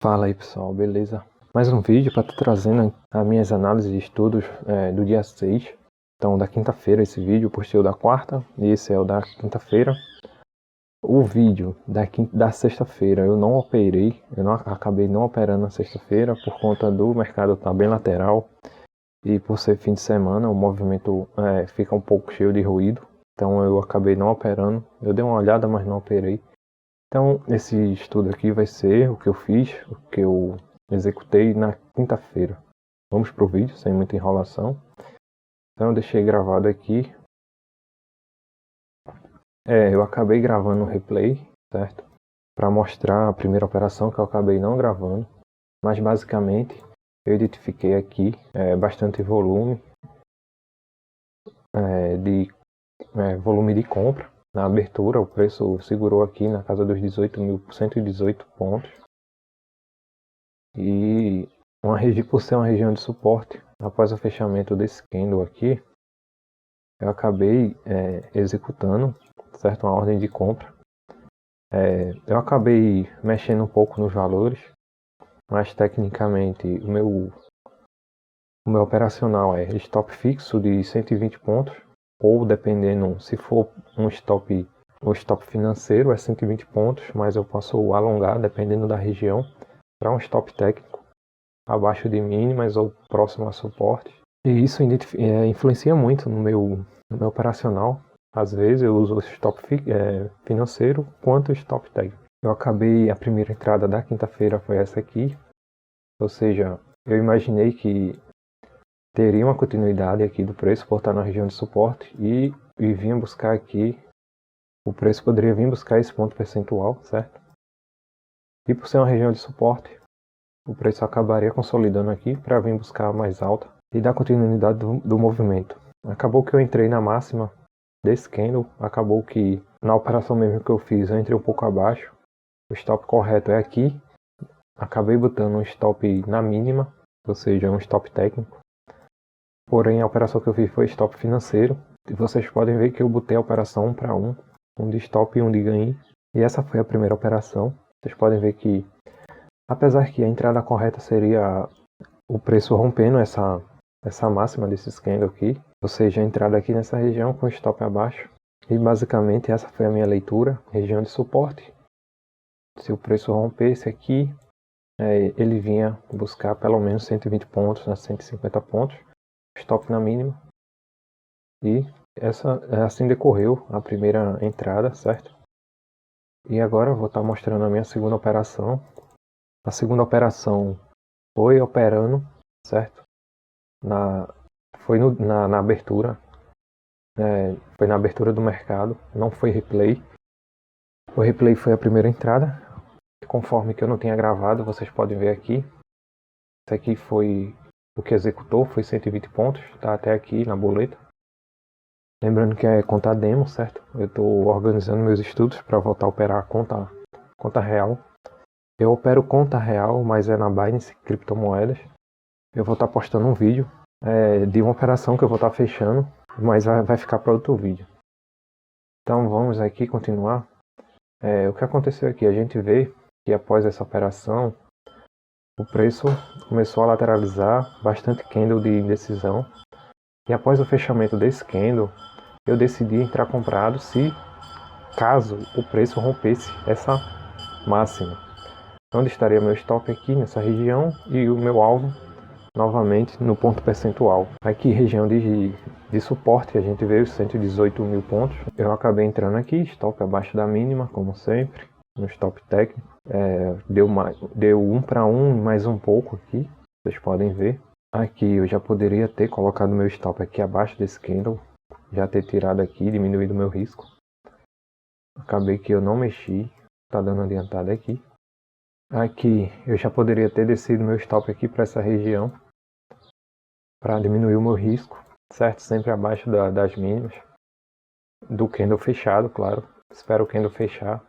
Fala aí pessoal, beleza? Mais um vídeo para estar trazendo as minhas análises e estudos do dia 6. Então da quinta-feira esse vídeo, eu postei o da quarta e esse é o da quinta-feira. O vídeo da sexta-feira eu não operei, acabei não operando na sexta-feira por conta do mercado estar bem lateral. E por ser fim de semana o movimento fica um pouco cheio de ruído. Então eu acabei não operando, eu dei uma olhada mas não operei. Então, esse estudo aqui vai ser o que eu fiz, o que eu executei na quinta-feira. Vamos para o vídeo, sem muita enrolação. Então, eu deixei gravado aqui. Eu acabei gravando o replay, certo? Para mostrar a primeira operação que eu acabei não gravando. Mas, basicamente, eu identifiquei aqui bastante volume volume de compra. Na abertura, o preço segurou aqui na casa dos 18.118 pontos. E por ser uma região de suporte, após o fechamento desse candle aqui, eu acabei executando, certo, uma ordem de compra. Eu acabei mexendo um pouco nos valores, mas tecnicamente o meu operacional é stop fixo de 120 pontos, ou dependendo, se for o stop financeiro é 120 pontos, mas eu posso alongar dependendo da região para um stop técnico abaixo de mínimas ou próximo a suporte. E isso influencia muito no meu operacional. Às vezes eu uso o stop financeiro quanto o stop técnico. Eu acabei, a primeira entrada da quinta-feira foi essa aqui, ou seja, eu imaginei que teria uma continuidade aqui do preço por estar na região de suporte e vinha buscar aqui, o preço poderia vir buscar esse ponto percentual, certo? E por ser uma região de suporte, o preço acabaria consolidando aqui para vir buscar mais alta e dar continuidade do movimento. Acabou que eu entrei na máxima desse candle, acabou que na operação mesmo que eu fiz eu entrei um pouco abaixo, o stop correto é aqui, acabei botando um stop na mínima, ou seja, um stop técnico. Porém, a operação que eu fiz foi stop financeiro. E vocês podem ver que eu botei a operação 1 para 1, um de stop e um de ganho. E essa foi a primeira operação. Vocês podem ver que, apesar que a entrada correta seria o preço rompendo essa máxima desse candle aqui, ou seja, a entrada aqui nessa região com stop abaixo. E basicamente essa foi a minha leitura, região de suporte. Se o preço rompesse aqui, ele vinha buscar pelo menos 120 pontos a 150 pontos. Stop na mínima, e assim decorreu a primeira entrada, certo? E agora eu vou estar mostrando a minha segunda operação. A segunda operação foi operando, certo? Foi na abertura, foi na abertura do mercado, não foi replay. O replay foi a primeira entrada, conforme que eu não tinha gravado, vocês podem ver aqui. Isso aqui foi o que executou, foi 120 pontos, tá até aqui na boleta. Lembrando que é conta demo, certo? Eu estou organizando meus estudos para voltar a operar conta real. Eu opero conta real, mas é na Binance Criptomoedas. Eu vou estar postando um vídeo de uma operação que eu vou estar fechando, mas vai ficar para outro vídeo. Então vamos aqui continuar. O que aconteceu aqui? A gente vê que após essa operação, o preço começou a lateralizar, bastante candle de indecisão. E após o fechamento desse candle, eu decidi entrar comprado caso o preço rompesse essa máxima. Onde estaria meu stop aqui nessa região e o meu alvo novamente no ponto percentual. Aqui região de suporte, a gente vê os 118 mil pontos. Eu acabei entrando aqui, stop abaixo da mínima, como sempre, no stop técnico. Deu 1 para 1 mais um pouco aqui, vocês podem ver. Aqui eu já poderia ter colocado meu stop aqui abaixo desse candle, já ter tirado aqui, diminuído meu risco. Acabei que eu não mexi, tá dando adiantada aqui. Aqui eu já poderia ter descido meu stop aqui para essa região, para diminuir o meu risco, certo? Sempre abaixo das mínimas, do candle fechado, claro. Espero o candle fechar.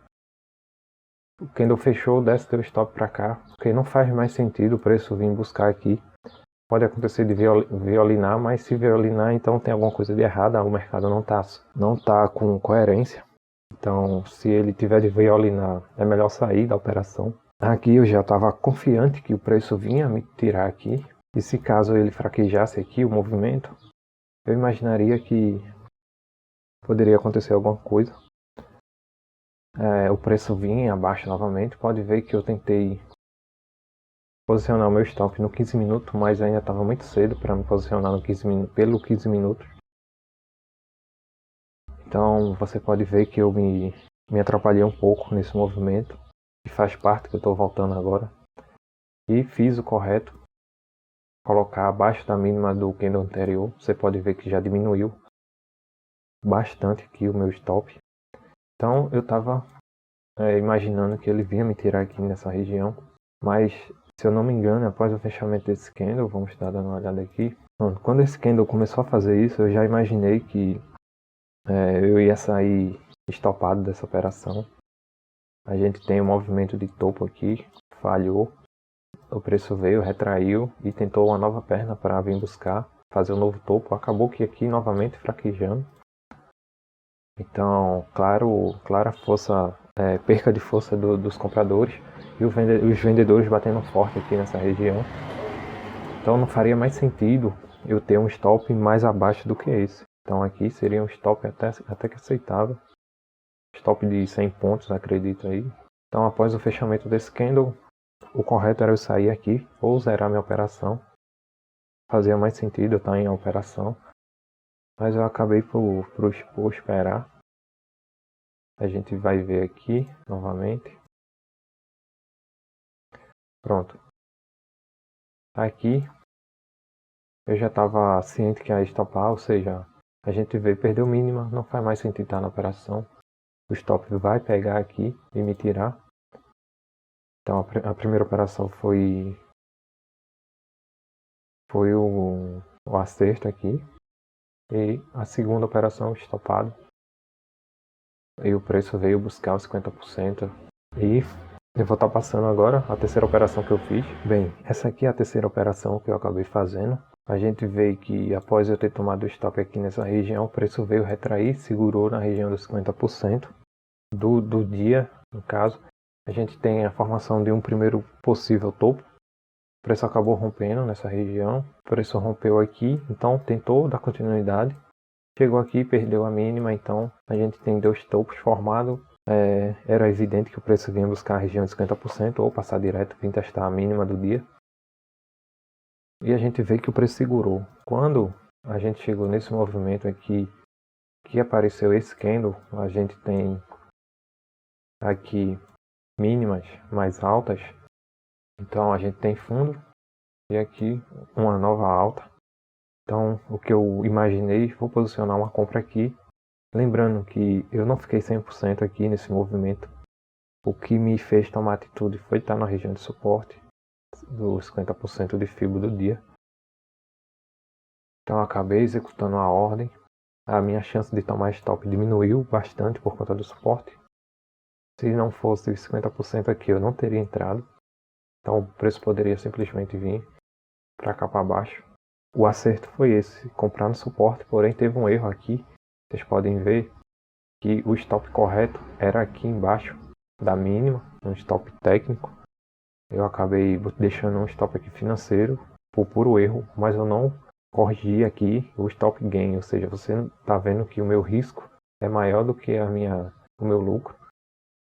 O candle fechou, desce teu stop para cá, porque não faz mais sentido o preço vir buscar aqui. Pode acontecer de violinar, mas se violinar, então tem alguma coisa de errada, o mercado não tá com coerência. Então, se ele tiver de violinar, é melhor sair da operação. Aqui eu já estava confiante que o preço vinha me tirar aqui. E se caso ele fraquejasse aqui o movimento, eu imaginaria que poderia acontecer alguma coisa. O preço vinha abaixo novamente. Pode ver que eu tentei posicionar o meu stop no 15 minutos, mas ainda estava muito cedo para me posicionar no 15 pelo 15 minutos. Então você pode ver que eu me atrapalhei um pouco nesse movimento, que faz parte, que eu estou voltando agora. E fiz o correto, colocar abaixo da mínima do candle anterior. Você pode ver que já diminuiu bastante aqui o meu stop. Então eu estava imaginando que ele vinha me tirar aqui nessa região, mas se eu não me engano, após o fechamento desse candle, vamos estar dando uma olhada aqui. Quando esse candle começou a fazer isso, eu já imaginei que eu ia sair estopado dessa operação. A gente tem um movimento de topo aqui, falhou, o preço veio, retraiu e tentou uma nova perna para vir buscar, fazer um novo topo. Acabou que aqui novamente fraquejando. Então, clara força, perca de força dos compradores e os vendedores batendo forte aqui nessa região. Então não faria mais sentido eu ter um stop mais abaixo do que esse. Então aqui seria um stop até que aceitável. Stop de 100 pontos, acredito aí. Então após o fechamento desse candle, o correto era eu sair aqui ou zerar minha operação. Fazia mais sentido eu estar em operação. Mas eu acabei por esperar. A gente vai ver aqui novamente. Pronto. Aqui eu já estava ciente que ia estopar, ou seja, a gente perdeu mínima, não faz mais sentido estar na operação. O stop vai pegar aqui e me tirar. Então a primeira operação foi o acerto aqui. E a segunda operação estopado. E o preço veio buscar os 50%. E eu vou estar passando agora a terceira operação que eu fiz. Bem, essa aqui é a terceira operação que eu acabei fazendo. A gente vê que após eu ter tomado o stop aqui nessa região, o preço veio retrair, segurou na região dos 50% do dia, no caso. A gente tem a formação de um primeiro possível topo. O preço acabou rompendo nessa região. O preço rompeu aqui, então tentou dar continuidade. Chegou aqui, perdeu a mínima, então a gente tem dois topos formados. Era evidente que o preço vinha buscar a região de 50% ou passar direto, vir testar a mínima do dia. E a gente vê que o preço segurou. Quando a gente chegou nesse movimento aqui, que apareceu esse candle, a gente tem aqui mínimas mais altas. Então a gente tem fundo e aqui uma nova alta. Então o que eu imaginei, vou posicionar uma compra aqui. Lembrando que eu não fiquei 100% aqui nesse movimento. O que me fez tomar atitude foi estar na região de suporte dos 50% de FIBO do dia. Então eu acabei executando a ordem. A minha chance de tomar stop diminuiu bastante por conta do suporte. Se não fosse 50% aqui, eu não teria entrado. Então o preço poderia simplesmente vir para cá para baixo. O acerto foi esse, comprar no suporte, porém teve um erro aqui. Vocês podem ver que o stop correto era aqui embaixo da mínima, um stop técnico. Eu acabei deixando um stop aqui financeiro por puro erro, mas eu não corrigi aqui o stop gain, ou seja, você está vendo que o meu risco é maior do que o meu lucro.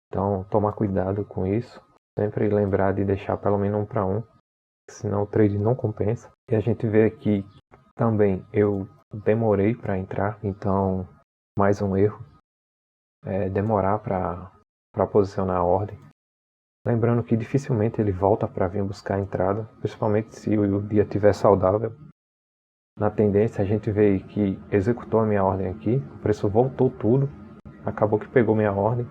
Então tomar cuidado com isso, sempre lembrar de deixar pelo menos 1 para 1, senão o trade não compensa. E a gente vê aqui também eu demorei para entrar, então mais um erro, demorar para posicionar a ordem. Lembrando que dificilmente ele volta para vir buscar a entrada, principalmente se o dia estiver saudável. Na tendência a gente vê que executou a minha ordem aqui, o preço voltou tudo, acabou que pegou minha ordem.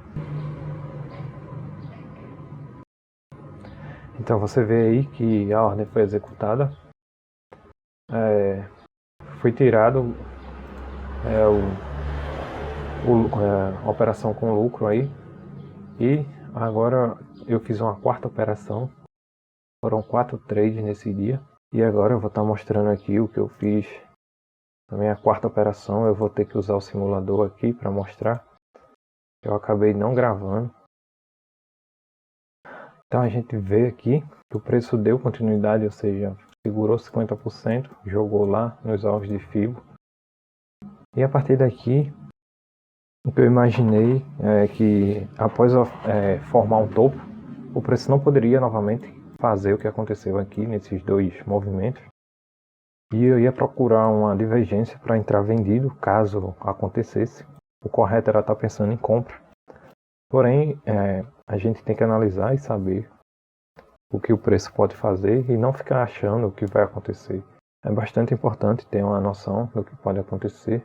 Então você vê aí que a ordem foi executada, foi tirado a operação com lucro aí, e agora eu fiz uma quarta operação, foram 4 trades nesse dia, e agora eu vou estar mostrando aqui o que eu fiz. Também a quarta operação eu vou ter que usar o simulador aqui para mostrar, eu acabei não gravando. Então a gente vê aqui que o preço deu continuidade, ou seja, segurou 50%, jogou lá nos alvos de FIBO. E a partir daqui, o que eu imaginei é que após formar um topo, o preço não poderia novamente fazer o que aconteceu aqui nesses dois movimentos. E eu ia procurar uma divergência para entrar vendido, caso acontecesse. O correto era estar pensando em compra. Porém, a gente tem que analisar e saber o que o preço pode fazer e não ficar achando o que vai acontecer. É bastante importante ter uma noção do que pode acontecer.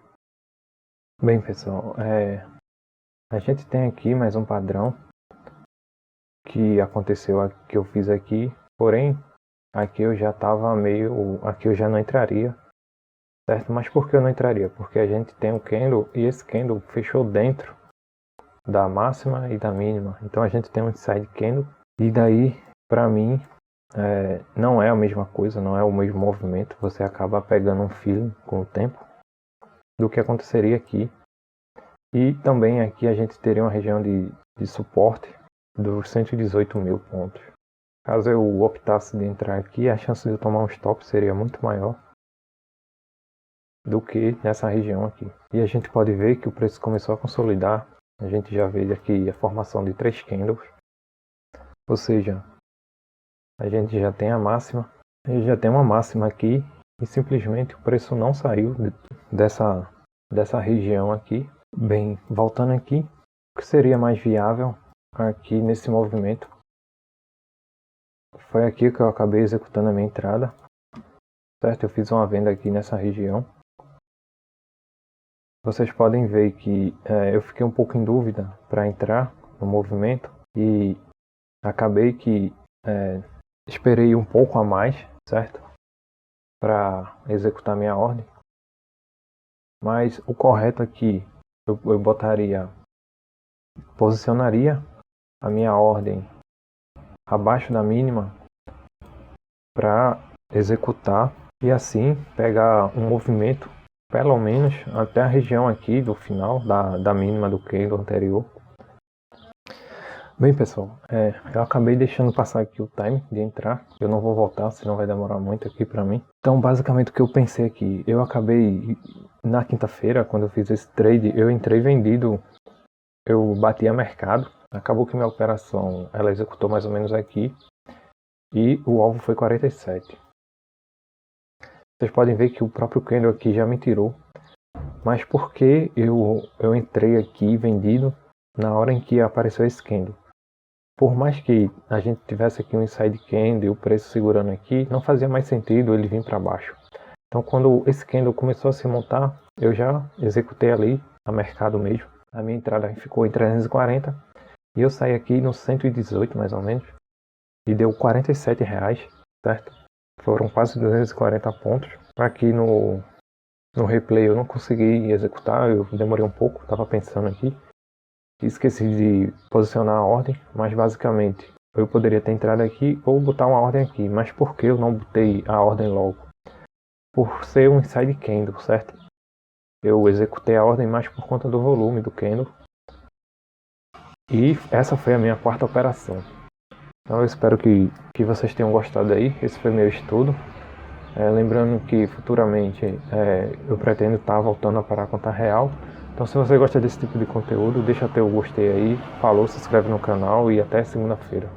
Bem, pessoal, a gente tem aqui mais um padrão que aconteceu, que eu fiz aqui. Porém, aqui eu já estava aqui eu já não entraria, certo? Mas por que eu não entraria? Porque a gente tem um candle e esse candle fechou dentro da máxima e da mínima. Então a gente tem um inside candle e daí, para mim, não é a mesma coisa, não é o mesmo movimento. Você acaba pegando um feeling com o tempo do que aconteceria aqui. E também aqui a gente teria uma região de suporte dos 118 mil pontos. Caso eu optasse de entrar aqui, a chance de eu tomar um stop seria muito maior do que nessa região aqui. E a gente pode ver que o preço começou a consolidar. A gente já vê aqui a formação de 3 candles. Ou seja, a gente já tem a máxima. A gente já tem uma máxima aqui e simplesmente o preço não saiu dessa região aqui. Bem, voltando aqui, o que seria mais viável aqui nesse movimento foi aqui que eu acabei executando a minha entrada, certo? Eu fiz uma venda aqui nessa região. Vocês podem ver que eu fiquei um pouco em dúvida para entrar no movimento e acabei que esperei um pouco a mais, certo? Para executar minha ordem. Mas o correto aqui, eu posicionaria a minha ordem abaixo da mínima para executar e assim pegar um movimento pelo menos até a região aqui do final da mínima do candle anterior. Bem, pessoal, eu acabei deixando passar aqui o time de entrar. Eu não vou voltar, senão vai demorar muito aqui para mim. Então, basicamente, o que eu pensei aqui, eu acabei na quinta-feira, quando eu fiz esse trade, eu entrei vendido, eu bati a mercado. Acabou que minha operação, ela executou mais ou menos aqui e o alvo foi 47. Vocês podem ver que o próprio candle aqui já me tirou. Mas por que eu entrei aqui vendido na hora em que apareceu esse candle? Por mais que a gente tivesse aqui um inside candle e o preço segurando aqui, não fazia mais sentido ele vir para baixo. Então quando esse candle começou a se montar, eu já executei ali a mercado mesmo. A minha entrada ficou em 340 e eu saí aqui no 118 mais ou menos e deu R$47, certo? Foram quase 240 pontos. Aqui no replay eu não consegui executar, eu demorei um pouco, estava pensando aqui. Esqueci de posicionar a ordem, mas basicamente eu poderia ter entrado aqui ou botar uma ordem aqui. Mas por que eu não botei a ordem logo? Por ser um inside candle, certo? Eu executei a ordem mais por conta do volume do candle. E essa foi a minha quarta operação. Então eu espero que vocês tenham gostado aí. Esse foi meu estudo. Lembrando que futuramente eu pretendo estar voltando a parar a conta real. Então se você gosta desse tipo de conteúdo, deixa teu gostei aí, falou, se inscreve no canal e até segunda-feira.